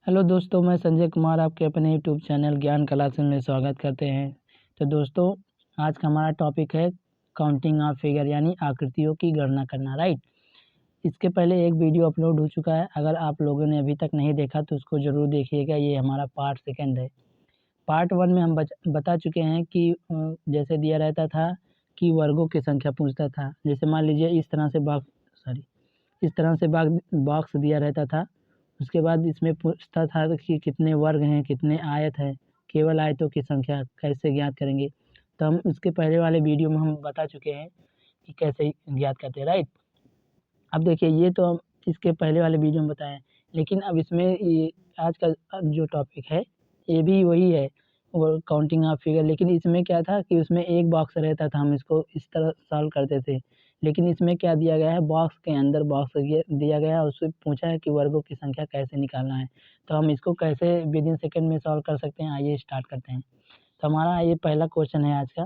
Hello दोस्तों, मैं संजय कुमार आपके अपने यूट्यूब चैनल ज्ञान क्लासेस में स्वागत करते हैं। तो दोस्तों, आज का हमारा टॉपिक है काउंटिंग ऑफ फिगर यानी आकृतियों की गणना करना, राइट। इसके पहले एक वीडियो अपलोड हो चुका है, अगर आप लोगों ने अभी तक नहीं देखा तो उसको ज़रूर देखिएगा। ये हमारा पार्ट सेकंड है। पार्ट वन में हम बता चुके हैं कि जैसे दिया रहता था कि वर्गों की संख्या पूछता था। जैसे मान लीजिए इस तरह से बॉक्स दिया रहता था। उसके बाद इसमें पूछता था कि कितने वर्ग हैं, कितने आयत हैं, केवल आयतों की संख्या कैसे ज्ञात करेंगे। तो हम इसके पहले वाले वीडियो में हम बता चुके हैं कि कैसे ज्ञात करते हैं, राइट। अब देखिए, ये तो हम इसके पहले वाले वीडियो में बताएं, लेकिन अब इसमें ये आज का जो टॉपिक है ये भी वही है, वो काउंटिंग ऑफ फिगर। लेकिन इसमें क्या था कि उसमें एक बॉक्स रहता था, हम इसको इस तरह सॉल्व करते थे। लेकिन इसमें क्या दिया गया है, बॉक्स के अंदर बॉक्स दिया गया है, उससे पूछा है कि वर्गों की संख्या कैसे निकालना है। तो हम इसको कैसे विद इन सेकेंड में सॉल्व कर सकते हैं, आइए स्टार्ट करते हैं। तो हमारा ये पहला क्वेश्चन है आज का।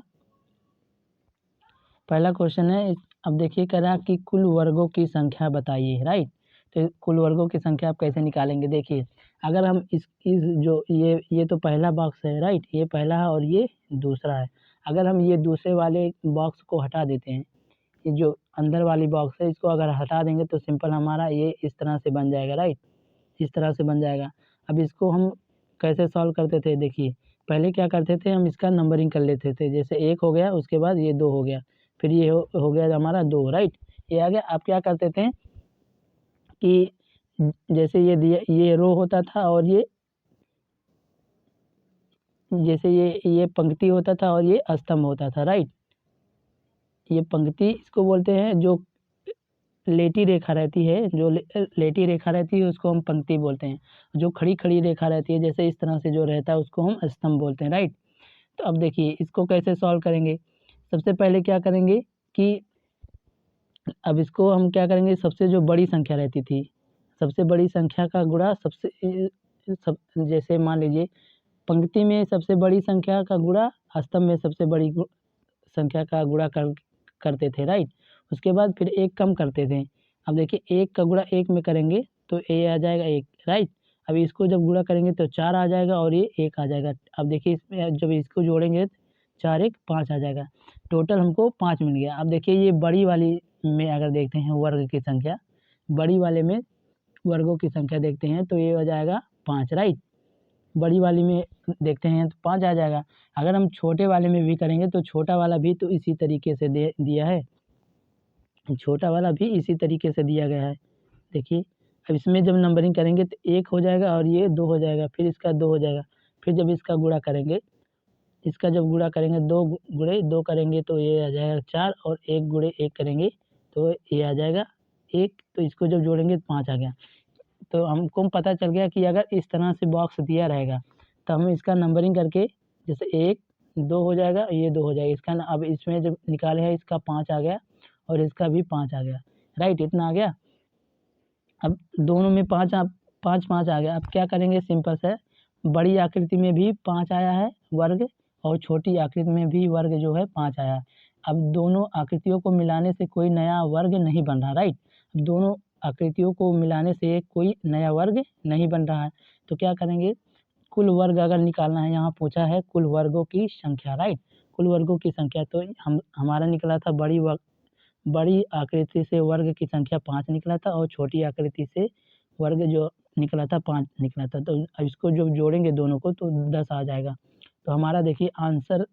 पहला क्वेश्चन है, अब देखिए कह रहा है कि कुल वर्गों की संख्या बताइए, राइट। तो कुल वर्गों की संख्या आप कैसे निकालेंगे, देखिए अगर हम इस जो ये तो पहला बॉक्स है, राइट, ये पहला है और ये दूसरा है। अगर हम ये दूसरे वाले बॉक्स को हटा देते हैं, ये जो अंदर वाली बॉक्स है इसको अगर हटा देंगे तो सिंपल हमारा ये इस तरह से बन जाएगा, राइट, इस तरह से बन जाएगा। अब इसको हम कैसे सॉल्व करते थे, देखिए पहले क्या करते थे, हम इसका नंबरिंग कर लेते थे। जैसे 1 हो गया, उसके बाद ये 2 हो गया, फिर ये हो गया हमारा 2, राइट, ये आ गया। अब क्या करते थे कि जैसे ये दिया, ये रो होता था और ये जैसे ये पंक्ति होता था और ये स्तंभ होता था, राइट। ये पंक्ति इसको बोलते हैं, जो लेटी रेखा रहती है, जो लेटी रेखा रहती है उसको हम पंक्ति बोलते हैं। जो खड़ी खड़ी रेखा रहती है जैसे इस तरह से जो रहता है उसको हम स्तंभ बोलते हैं, राइट। तो अब देखिए इसको कैसे सॉल्व करेंगे। सबसे पहले क्या करेंगे कि अब इसको हम क्या करेंगे, सबसे जो बड़ी संख्या रहती थी, सबसे बड़ी संख्या का गुणा जैसे मान लीजिए पंक्ति में सबसे बड़ी संख्या का गुणा स्तंभ में सबसे बड़ी संख्या का गुणा करते थे, राइट। उसके बाद फिर एक कम करते थे। अब देखिए 1 का गुणा 1 में करेंगे तो ये आ जाएगा 1, राइट। अब इसको जब गुणा करेंगे तो 4 आ जाएगा और ये 1 आ जाएगा। अब देखिए इसमें जब इसको जोड़ेंगे 4 1 5 आ जाएगा। टोटल हमको 5 मिल गया। अब देखिए ये बड़ी वाली में अगर देखते हैं वर्ग की संख्या, बड़ी वाले में वर्गों की संख्या देखते हैं तो ये हो जाएगा 5, राइट। बड़ी वाली में देखते हैं तो 5 आ जाएगा। अगर हम छोटे वाले में भी करेंगे तो छोटा वाला भी तो इसी तरीके से दिया है, छोटा वाला भी इसी तरीके से दिया गया है। देखिए अब इसमें जब नंबरिंग करेंगे तो 1 हो जाएगा और ये 2 हो जाएगा, फिर इसका 2 हो जाएगा। फिर जब इसका गुणा करेंगे, इसका जब गुणा करेंगे 2 गुणे 2 करेंगे तो ये आ जाएगा 4 और 1 गुणे 1 करेंगे तो ये आ जाएगा 1। तो इसको जब जोड़ेंगे तो 5 आ गया। तो हमको पता चल गया कि अगर इस तरह से बॉक्स दिया रहेगा तो हम इसका नंबरिंग करके जैसे 1 2 हो जाएगा, ये 2 हो जाएगा। इसका अब इसमें जब निकाले हैं इसका 5 आ गया और इसका भी 5 आ गया, राइट, इतना आ गया। अब दोनों में 5 आ गया। अब क्या करेंगे, सिंपल से बड़ी आकृति में भी 5 आया है वर्ग और छोटी आकृति में भी वर्ग जो है 5 आया है। अब दोनों आकृतियों को मिलाने से कोई नया वर्ग नहीं बन रहा, राइट। दोनों आकृतियों को मिलाने से कोई नया वर्ग नहीं बन रहा है। तो क्या करेंगे, कुल वर्ग अगर निकालना है, यहाँ पूछा है कुल वर्गों की संख्या, राइट, कुल वर्गों की संख्या। तो हमारा निकला था बड़ी आकृति से वर्ग की संख्या 5 निकला था और छोटी आकृति से वर्ग जो निकला था 5 निकला था। तो अब इसको जब जोड़ेंगे दोनों को तो 10 आ जाएगा। तो हमारा देखिए आंसर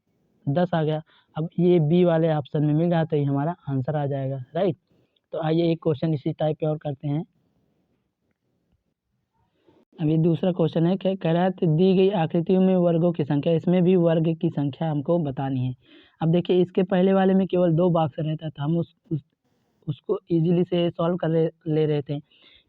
10 आ गया। अब ये बी वाले ऑप्शन में मिल रहा तो ये हमारा आंसर आ जाएगा, राइट। तो आइए एक क्वेश्चन इसी टाइप के और करते हैं। अभी दूसरा क्वेश्चन है, क्या कह रहा है, तो दी गई आकृतियों में वर्गों की संख्या, इसमें भी वर्ग की संख्या हमको बतानी है। अब देखिए इसके पहले वाले में केवल 2 बॉक्स रहता था, हम उसको इजीली से सॉल्व कर ले रहे थे।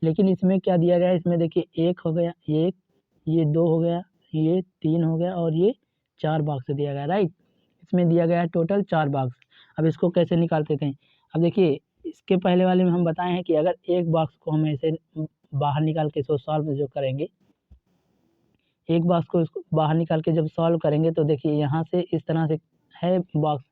लेकिन इसमें क्या दिया गया है, इसमें देखिए 1 हो गया, ये 2 हो गया, ये 3 हो गया और ये 4 बॉक्स दिया गया, राइट। इसमें दिया गया है टोटल 4 बॉक्स। अब इसको कैसे निकालते थे, अब देखिए इसके पहले वाले में हम बताए हैं कि अगर एक बॉक्स को हम ऐसे बाहर निकाल के इसको सॉल्व जो करेंगे, एक बॉक्स को इसको बाहर निकाल के जब सॉल्व करेंगे तो देखिए यहाँ से इस तरह से है बॉक्स।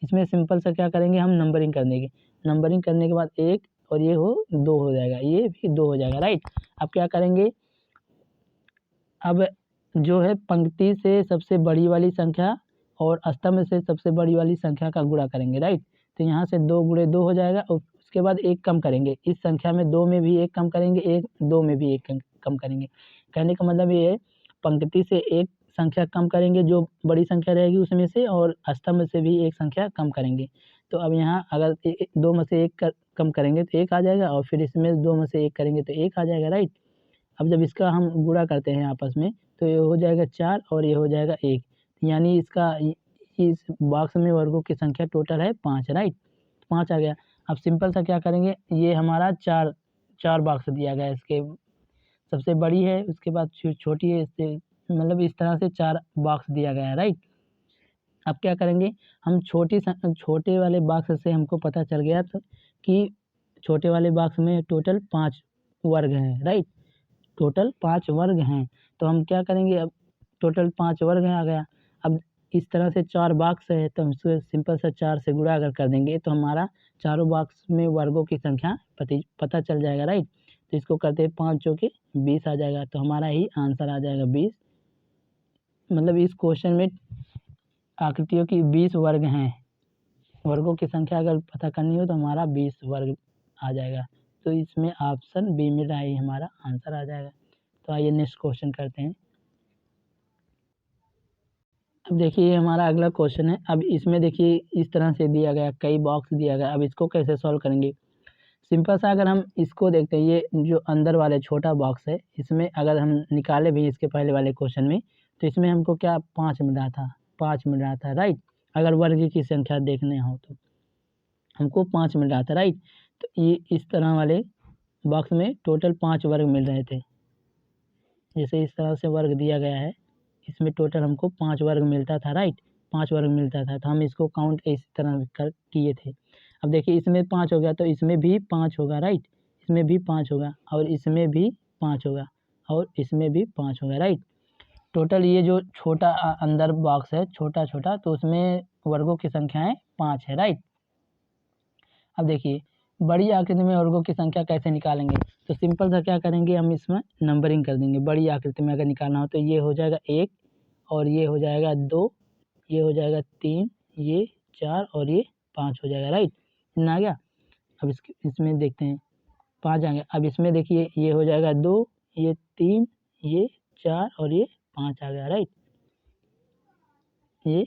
इसमें सिंपल सा क्या करेंगे, हम नंबरिंग कर देंगे। नंबरिंग करने के बाद 1 और ये 2 हो जाएगा, ये भी 2 हो जाएगा, राइट। अब क्या करेंगे, अब जो है पंक्ति से सबसे बड़ी वाली संख्या और स्तंभ से सबसे बड़ी वाली संख्या का गुणा करेंगे, राइट। तो यहाँ से 2 गुणे 2 हो जाएगा और उसके बाद एक कम करेंगे, इस संख्या में 2 में भी एक कम करेंगे, एक 2 में भी एक कम करेंगे। कहने का मतलब ये है पंक्ति से एक संख्या कम करेंगे जो बड़ी संख्या रहेगी उसमें से, और स्तंभ से भी एक संख्या कम करेंगे। तो अब यहाँ अगर 2 में से एक कम करेंगे तो 1 आ जाएगा, और फिर इसमें 2 में से 1 करेंगे तो 1 आ जाएगा, राइट। अब जब इसका हम गुणा करते हैं आपस में तो ये हो जाएगा 4 और ये हो जाएगा 1, यानी इसका इस बॉक्स में वर्गों की संख्या टोटल है 5, राइट। 5 आ गया। अब सिंपल सा क्या करेंगे, ये हमारा 4 बॉक्स दिया गया है, इसके सबसे बड़ी है उसके बाद छोटी है, इससे मतलब इस तरह से 4 बॉक्स दिया गया है, राइट। अब क्या करेंगे हम छोटे वाले बॉक्स से हमको पता चल गया तो कि छोटे वाले बॉक्स में टोटल 5 वर्ग हैं, राइट। टोटल 5 वर्ग हैं। तो हम क्या करेंगे, अब टोटल 5 वर्ग आ गया। अब इस तरह से 4 बॉक्स है तो हम इसको सिंपल सा 4 से गुणा अगर कर देंगे तो हमारा चारों बॉक्स में वर्गों की संख्या पता चल जाएगा, राइट। तो इसको करते हैं 5 चौके 20 आ जाएगा, तो हमारा ही आंसर आ जाएगा 20। मतलब इस क्वेश्चन में आकृतियों की 20 वर्ग हैं, वर्गों की संख्या अगर पता करनी हो तो हमारा 20 वर्ग आ जाएगा। तो इसमें ऑप्शन बी में ही हमारा आंसर आ जाएगा। तो आइए नेक्स्ट क्वेश्चन करते हैं। अब देखिए हमारा अगला क्वेश्चन है। अब इसमें देखिए इस तरह से दिया गया, कई बॉक्स दिया गया। अब इसको कैसे सॉल्व करेंगे, सिंपल सा अगर हम इसको देखते हैं, ये जो अंदर वाले छोटा बॉक्स है इसमें अगर हम निकाले भी इसके पहले वाले क्वेश्चन में तो इसमें हमको क्या 5 मिल रहा था, 5 मिल रहा था, राइट। अगर वर्ग की संख्या देखने हो तो हमको 5 मिल रहा था, राइट। तो ये इस तरह वाले बॉक्स में टोटल 5 वर्ग मिल रहे थे। जैसे इस तरह से वर्ग दिया गया है, इसमें टोटल हमको 5 वर्ग मिलता था, राइट। 5 वर्ग मिलता था, तो हम इसको काउंट इस तरह कर किए थे। अब देखिए इसमें 5 हो गया तो इसमें भी 5 होगा, राइट। इसमें भी 5 होगा और इसमें भी 5 होगा और इसमें भी 5 होगा, राइट। टोटल ये जो छोटा अंदर बॉक्स है छोटा छोटा, तो उसमें वर्गों की संख्याएं 5 है, राइट। अब देखिए बड़ी आकृति में वर्गों की संख्या कैसे निकालेंगे, तो सिंपल सा क्या करेंगे, हम इसमें नंबरिंग कर देंगे। बड़ी आकृति में अगर निकालना हो तो ये हो जाएगा 1 और ये हो जाएगा 2, ये हो जाएगा 3, ये 4 और ये 5 हो जाएगा, राइट। इतना आ गया। अब इसमें देखते हैं 5 आ गया। अब इसमें देखिए ये हो जाएगा 2, ये 3, ये 4 और ये 5 आ गया, राइट। ये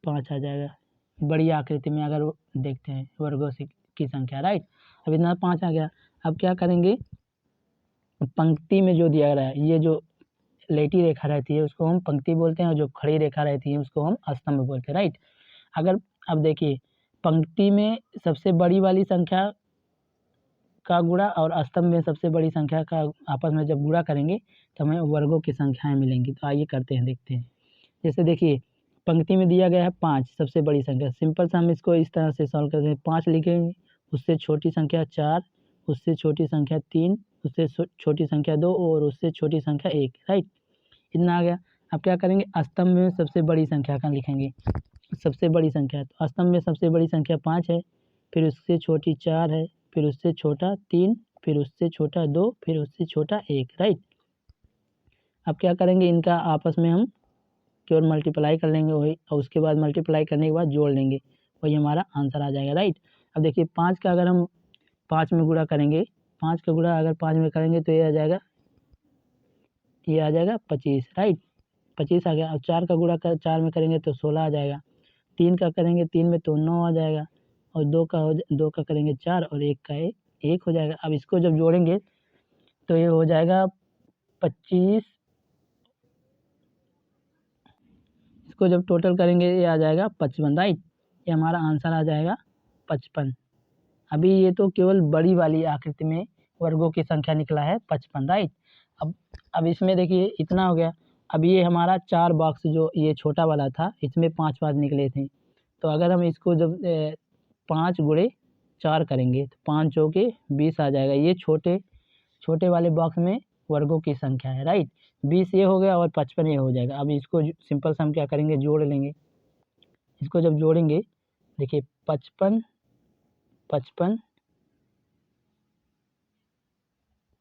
5 आ जाएगा बड़ी आकृति में अगर देखते हैं वर्गों की संख्या, राइट। अब इतना 5 आ गया। अब क्या करेंगे, पंक्ति में जो दिया रहा है, ये जो लेटी रेखा रहती है उसको हम पंक्ति बोलते हैं और जो खड़ी रेखा रहती है उसको हम स्तंभ बोलते हैं, राइट। अगर अब देखिए पंक्ति में सबसे बड़ी वाली संख्या का गुणा और स्तंभ में सबसे बड़ी संख्या का आपस में जब गुणा करेंगे तो हमें वर्गों की संख्याएं मिलेंगी। तो आइए करते हैं, देखते हैं। जैसे देखिए पंक्ति में दिया गया है 5 सबसे बड़ी संख्या, सिंपल सा हम इसको इस तरह से सॉल्व करते हैं। 5 लिखेंगे, उससे छोटी संख्या 4, उससे छोटी संख्या 3, उससे छोटी संख्या 2 और उससे छोटी संख्या 1, राइट। इतना आ गया। अब क्या करेंगे, स्तंभ में सबसे बड़ी संख्या का लिखेंगे, सबसे बड़ी संख्या। तो स्तंभ में सबसे बड़ी संख्या 5 है, फिर उससे छोटी 4 है, फिर उससे छोटा 3, फिर उससे छोटा 2, फिर उससे छोटा 1, राइट। अब क्या करेंगे, इनका आपस में हम केवल मल्टीप्लाई कर लेंगे वही, और उसके बाद मल्टीप्लाई करने के बाद जोड़ लेंगे, वही हमारा आंसर आ जाएगा, राइट। अब देखिए 5 का अगर हम 5 में गुणा करेंगे, 5 का गुणा अगर 5 में करेंगे तो ये आ जाएगा 25, राइट। 25 आ गया। अब 4 का गुणा 4 में करेंगे तो 16 आ जाएगा। 3 का करेंगे 3 में तो 9 आ जाएगा, और 2 का करेंगे 4 और 1 का 1 हो जाएगा। अब इसको जब जोड़ेंगे तो ये हो जाएगा 25, इसको जब टोटल करेंगे ये आ जाएगा 55, राइट। ये हमारा आंसर आ जाएगा 55। अभी ये तो केवल बड़ी वाली आकृति में वर्गों की संख्या निकला है 55, राइट। अब इसमें देखिए इतना हो गया। अब ये हमारा 4 बॉक्स जो ये छोटा वाला था इसमें 5 निकले थे, तो अगर हम इसको जब 5 गुणे 4 करेंगे तो 5 चौके 20 आ जाएगा। ये छोटे वाले बॉक्स में वर्गों की संख्या है, राइट। 20 ये हो गया और 55 ये हो जाएगा। अब इसको सिंपल सा हम क्या करेंगे, जोड़ लेंगे। इसको जब जोड़ेंगे देखिए 55 55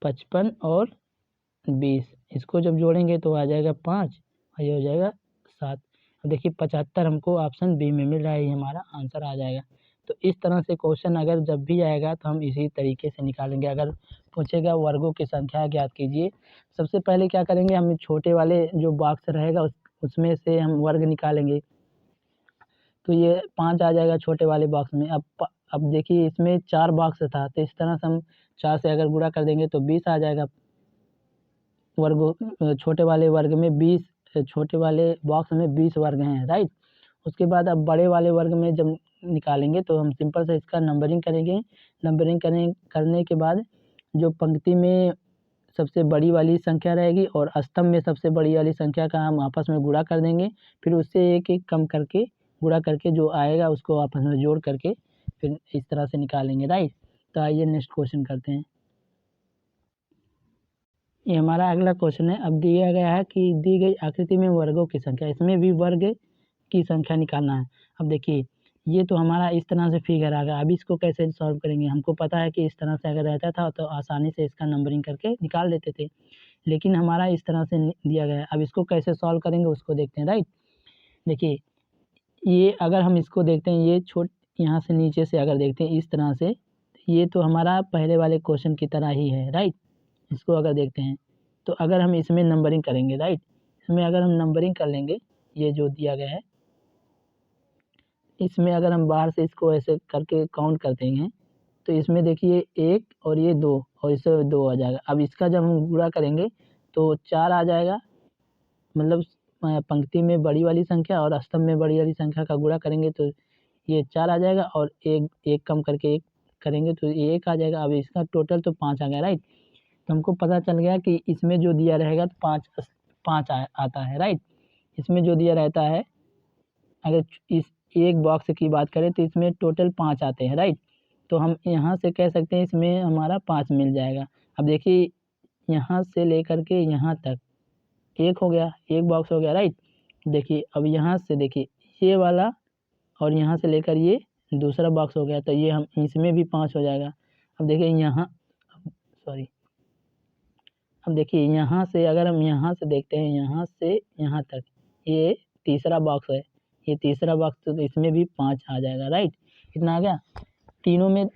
55 और 20, इसको जब जोड़ेंगे तो आ जाएगा 5 और ये हो जाएगा 7। अब देखिए 75 हमको ऑप्शन बी में मिल रहा है, ये हमारा आंसर आ जाएगा। तो इस तरह से क्वेश्चन अगर जब भी आएगा तो हम इसी तरीके से निकालेंगे। अगर पूछेगा वर्गों की संख्या ज्ञात कीजिए, सबसे पहले क्या करेंगे, हम छोटे वाले जो बॉक्स रहेगा उसमें से हम वर्ग निकालेंगे। तो ये 5 आ जाएगा छोटे वाले बॉक्स में। अब देखिए इसमें 4 बॉक्स था, तो इस तरह से हम 4 से अगर गुणा कर देंगे तो 20 आ जाएगा। छोटे वाले वर्ग में 20, छोटे वाले बॉक्स में 20 वर्ग हैं, राइट। उसके बाद अब बड़े वाले वर्ग में जब निकालेंगे तो हम सिंपल से इसका नंबरिंग करेंगे। नंबरिंग करने के बाद जो पंक्ति में सबसे बड़ी वाली संख्या रहेगी और स्तंभ में सबसे बड़ी वाली संख्या का हम आपस में गुणा कर देंगे। फिर उससे एक एक कम करके गुणा करके जो आएगा उसको आपस में जोड़ करके फिर इस तरह से निकालेंगे, राइट। तो आइए नेक्स्ट क्वेश्चन करते हैं। ये हमारा अगला क्वेश्चन है। अब दिया गया है कि दी गई आकृति में वर्गों की संख्या, इसमें भी वर्ग की संख्या निकालना है। अब देखिए ये तो हमारा इस तरह से फिगर आ गया। अब इसको कैसे सॉल्व करेंगे, हमको पता है कि इस तरह से अगर रहता था तो आसानी से इसका नंबरिंग करके निकाल देते थे, लेकिन हमारा इस तरह से दिया गया है। अब इसको कैसे सॉल्व करेंगे उसको देखते हैं, राइट। देखिए ये अगर हम इसको देखते हैं, ये यहाँ से नीचे से अगर देखते हैं इस तरह से, ये तो हमारा पहले वाले क्वेश्चन की तरह ही है, राइट। इसको अगर देखते हैं तो अगर हम इसमें नंबरिंग करेंगे, राइट, इसमें अगर हम नंबरिंग कर लेंगे, ये जो दिया गया है इसमें अगर हम बाहर से इसको ऐसे करके काउंट कर देंगे तो इसमें देखिए 1 और ये 2 और इससे 2 आ जाएगा। अब इसका जब हम गुणा करेंगे तो 4 आ जाएगा, मतलब पंक्ति में बड़ी वाली संख्या और स्तंभ में बड़ी वाली संख्या का गुणा करेंगे तो ये 4 आ जाएगा और एक कम करके 1 करेंगे तो ये 1 आ जाएगा। अब इसका टोटल तो 5 आ गया, राइट। तो हमको पता चल गया कि इसमें जो दिया रहेगा तो 5 आता है, राइट। इसमें जो दिया रहता है, अगर इस एक बॉक्स की बात करें तो इसमें टोटल 5 आते हैं, राइट। तो हम यहाँ से कह सकते हैं इसमें हमारा 5 मिल जाएगा। अब देखिए यहाँ से लेकर के यहाँ तक एक हो गया, एक बॉक्स हो गया, राइट। देखिए अब यहाँ से देखिए ये वाला और यहाँ से लेकर ये दूसरा बॉक्स हो गया, तो ये हम इसमें भी 5 हो जाएगा। अब देखिए यहाँ सॉरी अब देखिए यहाँ से अगर हम यहाँ से देखते हैं, यहाँ से यहाँ तक ये तीसरा बॉक्स है, ये तीसरा बॉक्स तो इसमें भी 5 आ जाएगा, राइट। कितना आ गया, तीनों में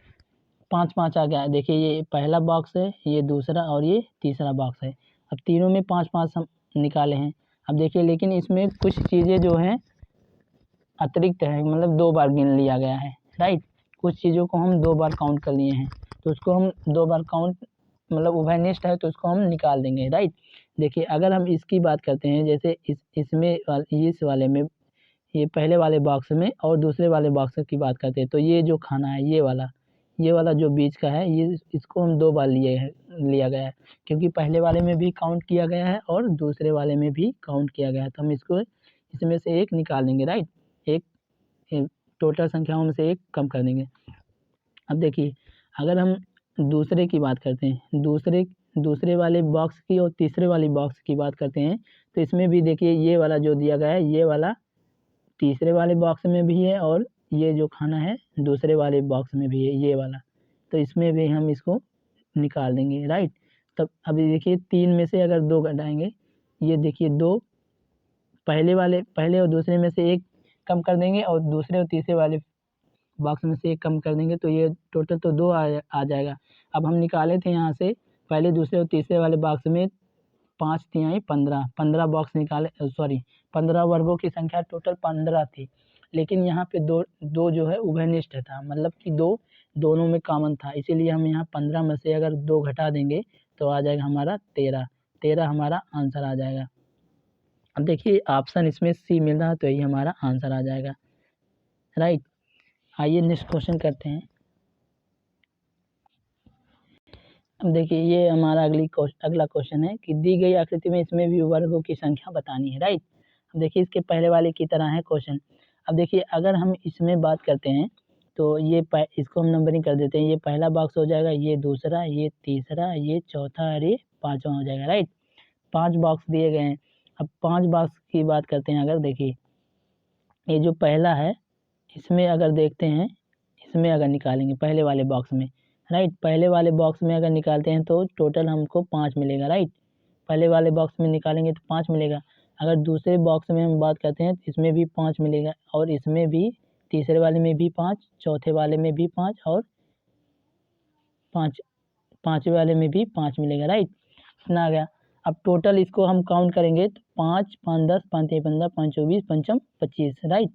5 आ गया। देखिए ये पहला बॉक्स है, ये दूसरा और ये तीसरा बॉक्स है। अब तीनों में 5 हम निकाले हैं। अब देखिए लेकिन इसमें कुछ चीज़ें जो हैं अतिरिक्त है, मतलब 2 बार गिन लिया गया है, राइट। कुछ चीज़ों को हम 2 बार काउंट कर लिए हैं, तो उसको हम 2 बार काउंट, मतलब उभयनिष्ठ है तो उसको हम निकाल देंगे, राइट। देखिए अगर हम इसकी बात करते हैं, जैसे इसमें इस वाले में, ये पहले वाले बॉक्स में और दूसरे वाले बॉक्स की बात करते हैं, तो ये जो खाना है ये वाला जो बीच का है, ये इसको हम 2 बार लिया गया है, क्योंकि पहले वाले में भी काउंट किया गया है और दूसरे वाले में भी काउंट किया गया है। तो हम इसको इसमें से एक निकाल देंगे, राइट। एक टोटल संख्याओं में से एक कम कर देंगे। अब देखिए अगर हम दूसरे की बात करते हैं, दूसरे वाले बॉक्स की और तीसरे वाली बॉक्स की बात करते हैं, तो इसमें भी देखिए ये वाला जो दिया गया है, ये वाला तीसरे वाले बॉक्स में भी है और ये जो खाना है दूसरे वाले बॉक्स में भी है, ये वाला, तो इसमें भी हम इसको निकाल देंगे, राइट। तब अभी देखिए 3 में से अगर 2 घटाएंगे, ये देखिए 2 पहले और दूसरे में से एक कम कर देंगे और दूसरे और तीसरे वाले बॉक्स में से एक कम कर देंगे, तो ये टोटल तो 2 आ जाएगा। अब हम निकाले थे यहाँ से पहले, दूसरे और तीसरे वाले बॉक्स में 5 तिहाई 15 बॉक्स निकाले, 15 वर्गों की संख्या टोटल 15 थी, लेकिन यहाँ पे दो जो है उभयनिष्ठ था, मतलब कि दोनों में कॉमन था, इसीलिए हम यहाँ 15 में से अगर 2 घटा देंगे तो आ जाएगा हमारा 13 हमारा आंसर आ जाएगा। अब देखिए ऑप्शन इसमें सी मिल रहा है, तो यही हमारा आंसर आ जाएगा, राइट। आइए नेक्स्ट क्वेश्चन करते हैं। अब देखिए ये हमारा अगला क्वेश्चन है कि दी गई आकृति में इसमें भी वर्गों की संख्या बतानी है, राइट। अब देखिए इसके पहले वाले की तरह है क्वेश्चन। अब देखिए अगर हम इसमें बात करते हैं तो ये इसको हम नंबरिंग कर देते हैं, ये पहला बॉक्स हो जाएगा, ये दूसरा, ये तीसरा, ये चौथा और ये 5वां हो जाएगा, राइट। 5 बॉक्स दिए गए हैं। अब 5 बॉक्स की बात करते हैं, अगर देखिए ये जो पहला है, इसमें अगर देखते हैं, इसमें अगर निकालेंगे पहले वाले बॉक्स में, राइट, पहले वाले बॉक्स में अगर निकालते हैं तो टोटल हमको 5 मिलेगा, राइट। पहले वाले बॉक्स में निकालेंगे तो 5 मिलेगा। अगर दूसरे बॉक्स में हम बात करते हैं तो इसमें भी 5 मिलेगा, और इसमें भी, तीसरे वाले में भी 5, चौथे वाले में भी 5, और पाँचवें वाले में भी 5 मिलेगा, राइट। इतना आ गया। अब टोटल इसको हम काउंट करेंगे तो 5 5 10 5 3 15 5 24 पंचम 25, राइट।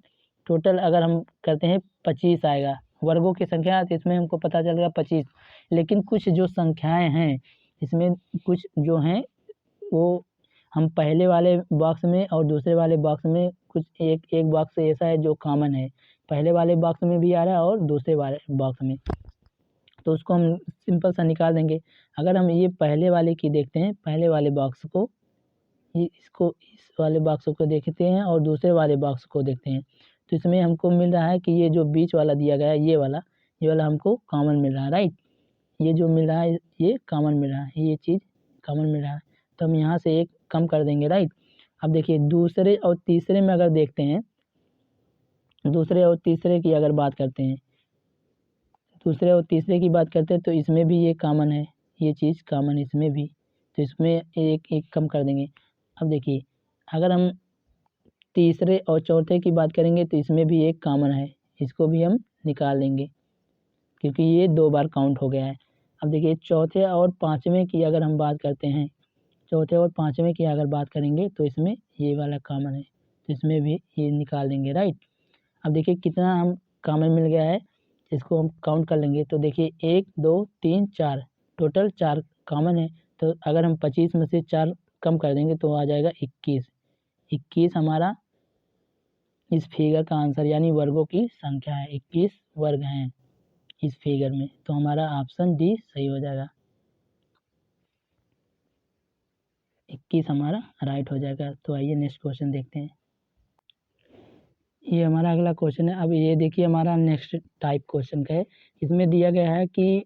टोटल अगर हम करते हैं 25 आएगा। वर्गों की संख्या तो इसमें हमको पता चल गया 25, लेकिन कुछ जो संख्याएं हैं इसमें, कुछ जो हैं वो हम पहले वाले बॉक्स में और दूसरे वाले बॉक्स में, कुछ एक बॉक्स ऐसा है जो कॉमन है, पहले वाले बॉक्स में भी आ रहा है और दूसरे वाले बॉक्स में, तो उसको हम सिंपल सा निकाल देंगे। अगर हम ये पहले वाले की देखते हैं, पहले वाले बॉक्स को, इसको, इस वाले बॉक्स को देखते हैं और दूसरे वाले बॉक्स को देखते हैं, तो इसमें हमको मिल रहा है कि ये जो बीच वाला दिया गया है, ये वाला हमको कॉमन मिल रहा है, राइट। ये जो मिल रहा है ये कॉमन मिल रहा है, ये चीज़ कॉमन मिल रहा है, तो हम यहाँ से एक कम कर देंगे, राइट। अब देखिए दूसरे और तीसरे में अगर देखते हैं, दूसरे और तीसरे की अगर बात करते हैं, दूसरे और तीसरे की बात करते हैं तो इसमें भी ये कॉमन है, ये चीज़ कॉमन है इसमें भी, तो इसमें एक कम कर देंगे। अब देखिए अगर हम तीसरे और चौथे की बात करेंगे तो इसमें भी एक कॉमन है, इसको भी हम निकाल लेंगे क्योंकि ये 2 बार काउंट हो गया है। अब देखिए चौथे और पाँचवें की अगर हम बात करते हैं, चौथे और पाँचवें की अगर बात करेंगे तो इसमें ये वाला कॉमन है, तो इसमें भी ये निकाल देंगे, राइट। अब देखिए कितना हम कॉमन मिल गया है, इसको हम काउंट कर लेंगे तो देखिए 1 2 3 4, टोटल 4 कॉमन है, तो अगर हम 25 में से 4 कम कर देंगे तो आ जाएगा 21 हमारा इस फिगर का आंसर, यानी वर्गों की संख्या है, 21 वर्ग हैं इस फिगर में, तो हमारा ऑप्शन डी सही हो जाएगा, 21 हमारा राइट हो जाएगा। तो आइए नेक्स्ट क्वेश्चन देखते हैं। ये हमारा अगला क्वेश्चन है। अब ये देखिए हमारा नेक्स्ट टाइप क्वेश्चन का है। इसमें दिया गया है कि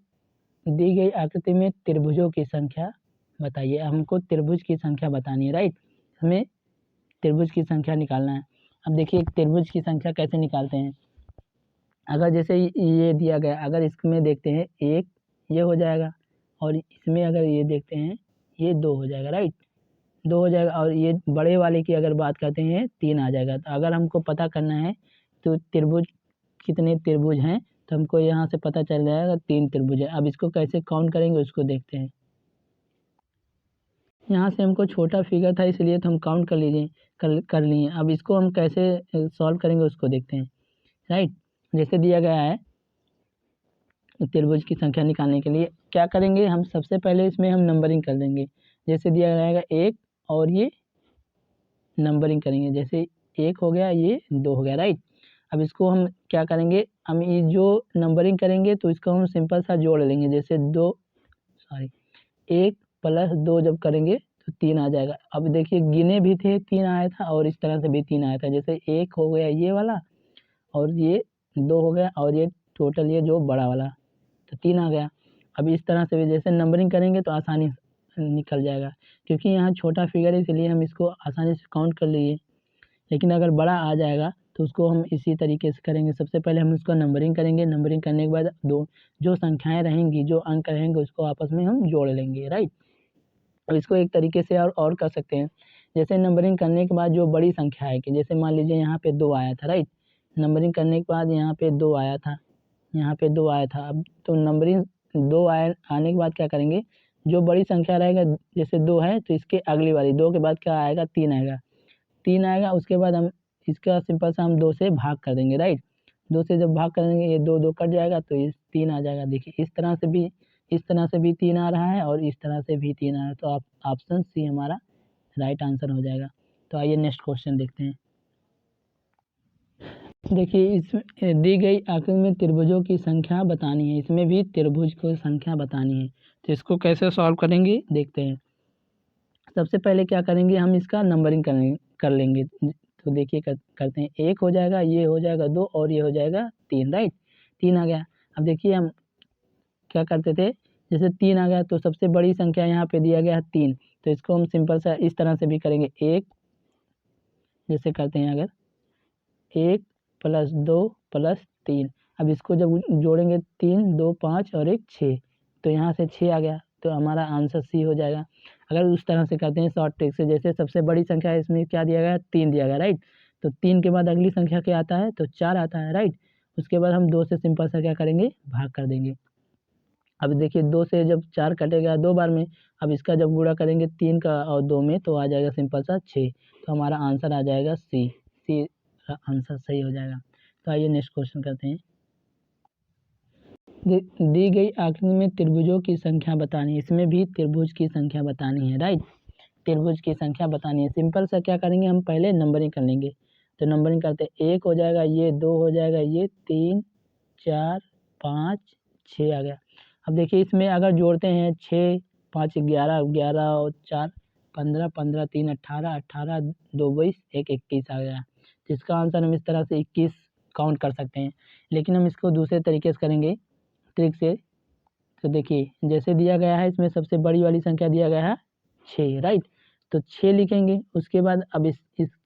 दी गई आकृति में त्रिभुजों की संख्या बताइए। हमको त्रिभुज की संख्या बतानी है, राइट। हमें त्रिभुज की संख्या निकालना है। अब देखिए त्रिभुज की संख्या कैसे निकालते हैं। अगर जैसे ये दिया गया, अगर इसमें देखते हैं 1 ये हो जाएगा, और इसमें अगर ये देखते हैं ये 2 हो जाएगा, राइट। 2 हो जाएगा, और ये बड़े वाले की अगर बात करते हैं 3 आ जाएगा। तो अगर हमको पता करना है तो त्रिभुज, कितने त्रिभुज हैं, तो हमको यहाँ से पता चल जाएगा 3 त्रिभुज है। अब इसको कैसे काउंट करेंगे उसको देखते हैं। यहाँ से हमको छोटा फिगर था इसलिए तो हम काउंट कर लीजिए, कर लिए। अब इसको हम कैसे सॉल्व करेंगे उसको देखते हैं, राइट। जैसे दिया गया है त्रिभुज की संख्या निकालने के लिए क्या करेंगे, हम सबसे पहले इसमें हम नंबरिंग कर देंगे। जैसे दिया रहेगा 1, और ये नंबरिंग करेंगे, जैसे 1 हो गया, ये 2 हो गया, राइट। अब इसको हम क्या करेंगे, हम ये जो नंबरिंग करेंगे तो इसको हम सिंपल सा जोड़ लेंगे। जैसे 1 + 2 जब करेंगे तो 3 आ जाएगा। अब देखिए गिने भी थे 3 आया था, और इस तरह से भी 3 आया था। जैसे 1 हो गया ये वाला, और ये 2 हो गया, और ये टोटल ये जो बड़ा वाला, तो 3 आ गया। अब इस तरह से भी जैसे नंबरिंग करेंगे तो आसानी निकल जाएगा, क्योंकि यहाँ छोटा फिगर है इसलिए हम इसको आसानी से काउंट कर लिए। लेकिन अगर बड़ा आ जाएगा तो उसको हम इसी तरीके से करेंगे। सबसे पहले हम उसको नंबरिंग करेंगे, नंबरिंग करने के बाद जो संख्याएं रहेंगी, जो अंक रहेंगे, उसको आपस में हम जोड़ लेंगे, राइट। अब इसको एक तरीके से और कर सकते हैं। जैसे नंबरिंग करने के बाद जो बड़ी संख्या है, कि जैसे मान लीजिए यहाँ पे 2 आया था, राइट। नंबरिंग करने के बाद यहाँ पे 2 आया था, यहाँ पे 2 आया था। अब तो नंबरिंग 2 आने के बाद क्या करेंगे, जो बड़ी संख्या रहेगा, जैसे 2 है तो इसके अगली वाली 2 के बाद क्या आएगा, 3 आएगा। 3 आएगा, उसके बाद हम इसका सिंपल सा हम 2 से भाग कर देंगे, राइट। 2 से जब भाग कर देंगे ये 2 2 कट जाएगा, तो ये 3 आ जाएगा। देखिए इस तरह से भी 3 आ रहा है, और इस तरह से भी 3 आ रहा है, तो आप ऑप्शन सी हमारा राइट आंसर हो जाएगा। तो आइए नेक्स्ट क्वेश्चन देखते हैं। देखिए इस दी गई आकृति में त्रिभुजों की संख्या बतानी है। इसमें भी त्रिभुज की संख्या बतानी है, तो इसको कैसे सॉल्व करेंगे देखते हैं। सबसे पहले क्या करेंगे, हम इसका नंबरिंग कर लेंगे। तो देखिए करते हैं। 1 हो जाएगा, ये हो जाएगा 2, और ये हो जाएगा 3, राइट। 3 आ गया। अब देखिए हम क्या करते थे, जैसे 3 आ गया तो सबसे बड़ी संख्या यहाँ पे दिया गया है 3, तो इसको हम सिंपल सा इस तरह से भी करेंगे। 1 जैसे करते हैं, अगर 1 + 2 + 3, अब इसको जब जोड़ेंगे 3 2 5 और 1 6, तो यहाँ से 6 आ गया, तो हमारा आंसर सी हो जाएगा। अगर उस तरह से करते हैं शॉर्ट ट्रिक से, जैसे सबसे बड़ी संख्या है इसमें क्या दिया गया, 3 दिया गया, राइट। तो 3 के बाद अगली संख्या क्या आता है, तो 4 आता है, राइट। उसके बाद हम 2 से सिंपल सा क्या करेंगे, भाग कर देंगे। अब देखिए 2 से जब 4 कटेगा 2 बार में, अब इसका जब गुणा करेंगे 3 का और 2 में, तो आ जाएगा सिंपल सा 6। तो हमारा आंसर आ जाएगा सी आंसर सही हो जाएगा। तो आइए नेक्स्ट क्वेश्चन करते हैं। दी गई आकृति में त्रिभुजों की संख्या बतानी है, इसमें भी त्रिभुज की संख्या बतानी है, राइट। त्रिभुज की संख्या बतानी है। सिंपल सा क्या करेंगे, हम पहले नंबरिंग कर लेंगे। तो नंबरिंग करते 1 हो जाएगा, ये 2 हो जाएगा, ये 3 4 5 6 आ गया। अब देखिए इसमें अगर जोड़ते हैं 6 5 11 11 और 4 15 15 3 18 18 2 22 1 21 आ गया। तो इसका आंसर हम इस तरह से 21 काउंट कर सकते हैं। लेकिन हम इसको दूसरे तरीके से करेंगे, ट्रिक से। तो देखिए जैसे दिया गया है, इसमें सबसे बड़ी वाली संख्या दिया गया है 6, राइट। तो 6 लिखेंगे। उसके बाद अब इस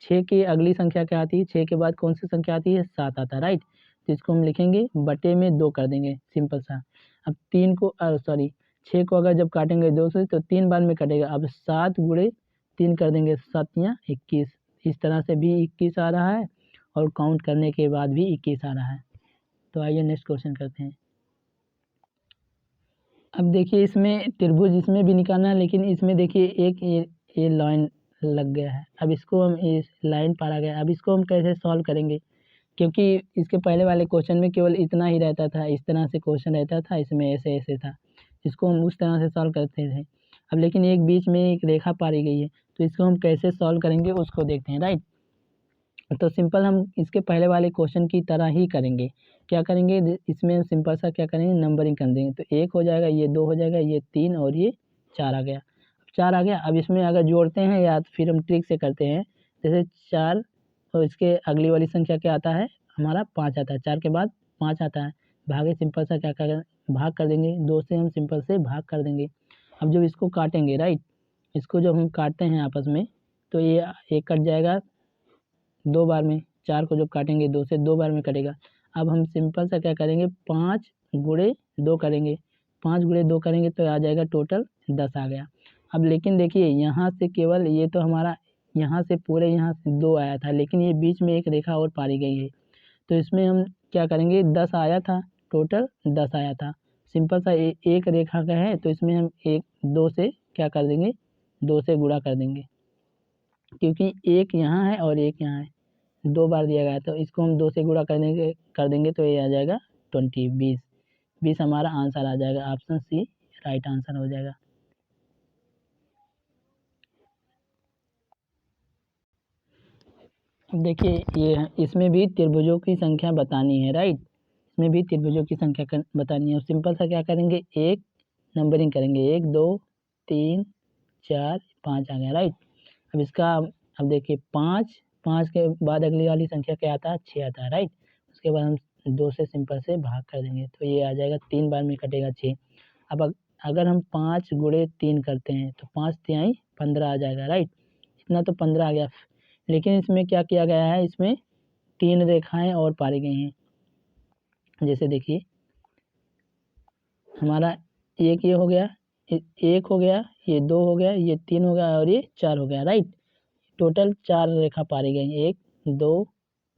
6 की अगली संख्या क्या आती है, 6 के बाद कौन सी संख्या आती है, 7 आता है, राइट। तो इसको हम लिखेंगे बटे में 2 कर देंगे, सिंपल सा। अब 3 को 6 को अगर जब काटेंगे 2 से, तो 3 बार में कटेगा। अब 7 गुणे 3 कर देंगे, 7 या 21। इस तरह से भी 21 आ रहा है और काउंट करने के बाद भी 21 आ रहा है। तो आइए नेक्स्ट क्वेश्चन करते हैं। अब देखिए इसमें त्रिभुज इसमें भी निकालना है, लेकिन इसमें देखिए एक ये लाइन लग गया है। अब इसको हम इस लाइन पार आ गया, अब इसको हम कैसे सॉल्व करेंगे, क्योंकि इसके पहले वाले क्वेश्चन में केवल इतना ही रहता था, इस तरह से क्वेश्चन रहता था, इसमें ऐसे ऐसे था। इसको हम उस तरह से सॉल्व करते थे। अब लेकिन एक बीच में एक रेखा पारी गई है, तो इसको हम कैसे सॉल्व करेंगे उसको देखते हैं, राइट। तो सिंपल हम इसके पहले वाले क्वेश्चन की तरह ही करेंगे। क्या करेंगे, इसमें सिंपल सा क्या करेंगे, नंबरिंग कर देंगे। तो 1 हो जाएगा, ये 2 हो जाएगा, ये 3 और ये 4 आ गया। 4 आ गया। अब इसमें अगर जोड़ते हैं या फिर हम ट्रिक से करते हैं, जैसे 4 और इसके अगली वाली संख्या क्या आता है, हमारा 5 आता है। 4 के बाद 5 आता है, भागे सिंपल सा क्या कर भाग कर देंगे, 2 से हम सिंपल से भाग कर देंगे। अब जब इसको काटेंगे, राइट, इसको जब हम काटते हैं आपस में, तो ये एक कट जाएगा 2 बार में। 4 को जब काटेंगे 2 से 2 बार में कटेगा। अब हम सिंपल सा क्या करेंगे, 5 गुणे 2 करेंगे। 5 गुणे 2 करेंगे तो आ जाएगा टोटल 10 आ गया। अब लेकिन देखिए यहाँ से केवल ये तो हमारा यहाँ से पूरे यहाँ से 2 आया था, लेकिन ये बीच में एक रेखा और पारी गई है। तो इसमें हम क्या करेंगे, 10 आया था, टोटल 10 आया था। सिंपल सा एक रेखा का है, तो इसमें हम 2 से क्या कर देंगे, 2 से गुणा कर देंगे, क्योंकि एक यहाँ है और एक यहाँ है, 2 बार दिया गया है। तो इसको हम 2 से गुणा कर देंगे तो ये आ जाएगा 20 20 20 हमारा आंसर आ जाएगा। ऑप्शन सी राइट आंसर हो जाएगा। देखिए ये इसमें भी त्रिभुजों की संख्या बतानी है, राइट। इसमें भी त्रिभुजों की संख्या बतानी है। सिंपल सा क्या करेंगे, एक नंबरिंग करेंगे, 1 2 3 4 5 आ गया, राइट। अब इसका अब देखिए 5 के बाद अगली वाली संख्या क्या आता है, 6 आता है, राइट। उसके बाद हम 2 से सिंपल से भाग कर देंगे, तो ये आ जाएगा 3 बार में कटेगा 6। अब अगर हम 5 गुणे 3 करते हैं, तो 5 तिहाई 15 आ जाएगा, राइट। इतना तो 15 आ गया। लेकिन इसमें क्या किया गया है, इसमें 3 रेखाएं और पारी गई हैं। जैसे देखिए हमारा एक ये हो गया, 1 हो गया, ये 2 हो गया, ये 3 हो गया और ये 4 हो गया, राइट। टोटल 4 रेखा पारी गई, 1 2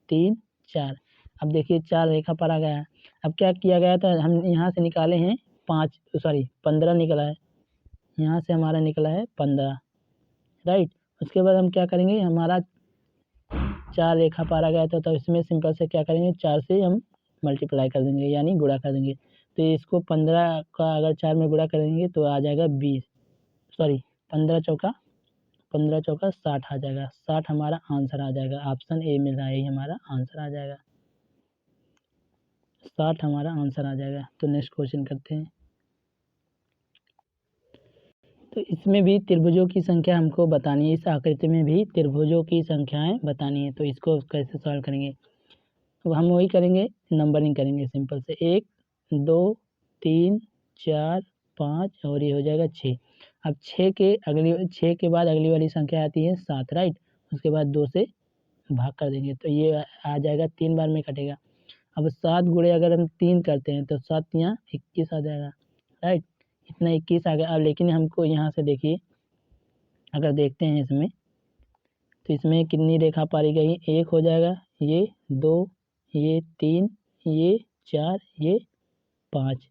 3 4। अब देखिए 4 रेखा पारा गया है। अब क्या किया गया था, हम यहाँ से निकाले हैं 15 निकला है, यहाँ से हमारा निकला है 15, राइट। उसके बाद हम क्या करेंगे, हमारा 4 रेखा पारा गया था, तो इसमें सिंपल से क्या करेंगे, 4 से हम मल्टीप्लाई कर देंगे, यानी गुणा कर देंगे। तो इसको 15 का अगर 4 में गुणा करेंगे तो आ जाएगा 20, 15 चौका 60 आ जाएगा। 60 हमारा आंसर आ जाएगा। ऑप्शन ए मिल रहा है, यही हमारा आंसर आ जाएगा। 60 हमारा आंसर आ जाएगा। तो नेक्स्ट क्वेश्चन करते हैं। तो इसमें भी त्रिभुजों की संख्या हमको बतानी है, इस आकृति में भी त्रिभुजों की संख्याएं बतानी है। तो इसको कैसे सॉल्व करेंगे, तो हम वही करेंगे, नंबरिंग करेंगे सिंपल से, 1 2 3 4 5 और ये हो जाएगा 6। अब 6 के बाद अगली वाली संख्या आती है 7, राइट। उसके बाद 2 से भाग कर देंगे, तो ये आ जाएगा, 3 बार में कटेगा। अब 7 गुणे अगर हम 3 करते हैं, तो 7 यहाँ 21 आ जाएगा, राइट। इतना 21 आ गया। अब लेकिन हमको यहाँ से देखिए अगर देखते हैं इसमें, तो इसमें कितनी रेखा पारी गई, एक हो जाएगा, ये 2, ये 3, ये 4, ये 5।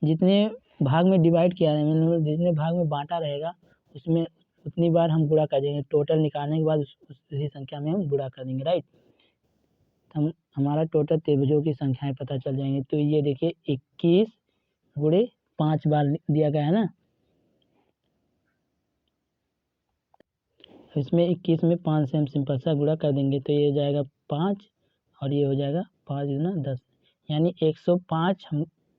जितने भाग में डिवाइड किया है, मतलब जितने भाग में बांटा रहेगा उसमें उतनी बार हम गुणा कर देंगे। टोटल निकालने के बाद उसी संख्या में हम गुणा कर देंगे, राइट। हम हमारा टोटल त्रिभुजों की संख्याएं पता चल जाएंगी। तो ये देखिए 21 गुणे 5 बार दिया गया है ना, इसमें 21 में 5 से हम सिंपल सा गुणा कर देंगे, तो ये हो जाएगा 5 और ये हो जाएगा 5 गुना 10, यानी 105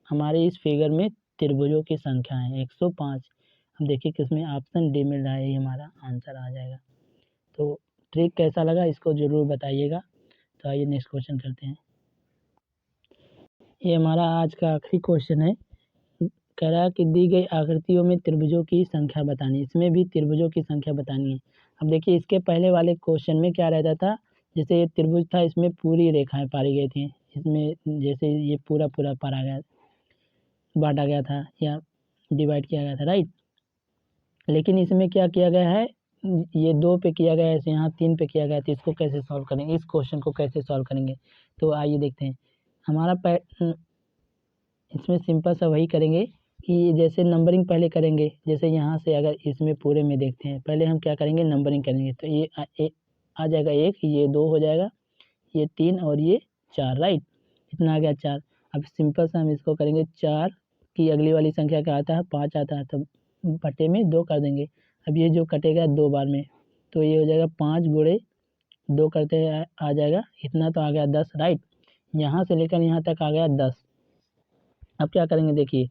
हमारे इस फिगर में त्रिभुजों की संख्या है 105। हम देखिए किसमें ऑप्शन डी मिल रहा है, ये हमारा आंसर आ जाएगा। तो ट्रिक कैसा लगा इसको ज़रूर बताइएगा। तो आइए नेक्स्ट क्वेश्चन करते हैं। ये हमारा आज का आखिरी क्वेश्चन है। कह रहा है कि दी गई आकृतियों में त्रिभुजों की संख्या बतानी, इसमें भी त्रिभुजों की संख्या बतानी है। अब देखिए इसके पहले वाले क्वेश्चन में क्या रहता था, जैसे ये त्रिभुज था, इसमें पूरी रेखाएं पारी गई थी, इसमें जैसे ये पूरा पूरा पारा गया, बांटा गया था या डिवाइड किया गया था, राइट। लेकिन इसमें क्या किया गया है, ये 2 पे किया गया है, ऐसे यहाँ 3 पे किया गया है। तो इसको कैसे सॉल्व करेंगे, इस क्वेश्चन को कैसे सॉल्व करेंगे, तो आइए देखते हैं। हमारा इसमें सिंपल सा वही करेंगे कि जैसे नंबरिंग पहले करेंगे, जैसे यहाँ से अगर इसमें पूरे में देखते हैं, पहले हम क्या करेंगे, नंबरिंग करेंगे। तो ये आ जाएगा 1, ये 2 हो जाएगा, ये 3 और ये 4, राइट। इतना आ गया 4। अब सिंपल सा हम इसको करेंगे, 4 की अगली वाली संख्या क्या आता है, 5 आता है, तो बटे में 2 कर देंगे। अब ये जो कटेगा 2 बार में, तो ये हो जाएगा 5 गुणे 2 करते आ जाएगा, इतना तो आ गया 10, राइट। यहाँ से लेकर यहाँ तक आ गया 10। अब क्या करेंगे, देखिए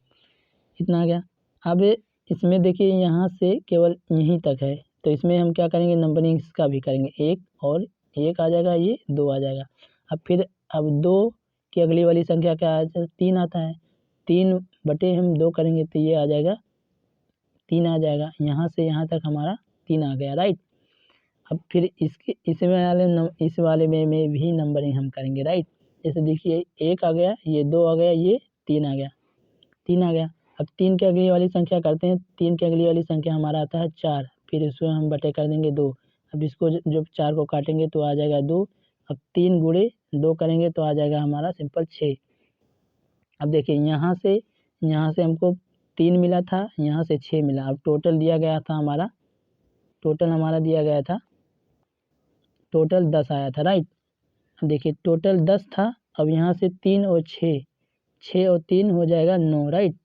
इतना आ गया। अब इसमें देखिए यहाँ से केवल यहीं तक है, तो इसमें हम क्या करेंगे, नंबरिंग इसका भी करेंगे, 1 और 1 आ जाएगा, ये 2 आ जाएगा। अब फिर अब 2 की अगली वाली संख्या क्या आ जाएगा, 3 आता है, 3 बटे हम 2 करेंगे, तो ये आ जाएगा 3 आ जाएगा। यहाँ से यहाँ तक हमारा 3 आ गया, राइट। अब फिर इस वाले में भी नंबरिंग हम करेंगे, राइट। जैसे देखिए 1 आ गया, ये 2 आ गया, ये 3 आ गया, 3 आ गया। अब 3 की अगली वाली संख्या करते हैं, 3 की अगली वाली संख्या हमारा आता है 4, फिर इसमें हम बटे कर देंगे 2। अब इसको जब 4 को काटेंगे तो आ जाएगा 2। अब 3 गुणे 2 करेंगे तो आ जाएगा हमारा सिंपल 6। अब देखिए यहाँ से हमको 3 मिला था, यहाँ से 6 मिला। अब टोटल दिया गया था हमारा, टोटल हमारा दिया गया था, टोटल 10 आया था, राइट। अब देखिए टोटल 10 था, अब यहाँ से 3 और 6, 6 और 3 हो जाएगा 9, राइट।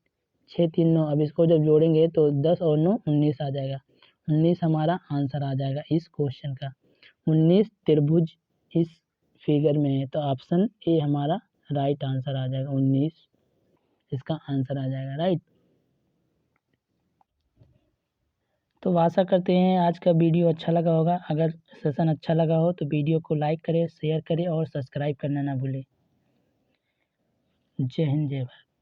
6 3 9। अब इसको जब जोड़ेंगे तो 10 और 9 19 आ जाएगा, 19 हमारा आंसर आ जाएगा इस क्वेश्चन का। 19 त्रिभुज इस फिगर में है, तो ऑप्शन ए हमारा राइट आंसर आ जाएगा, 19 इसका आंसर आ जाएगा, राइट। तो आशा करते हैं आज का वीडियो अच्छा लगा होगा। अगर सेशन अच्छा लगा हो तो वीडियो को लाइक करें, शेयर करें और सब्सक्राइब करना ना भूलें। जय हिंद, जय भारत।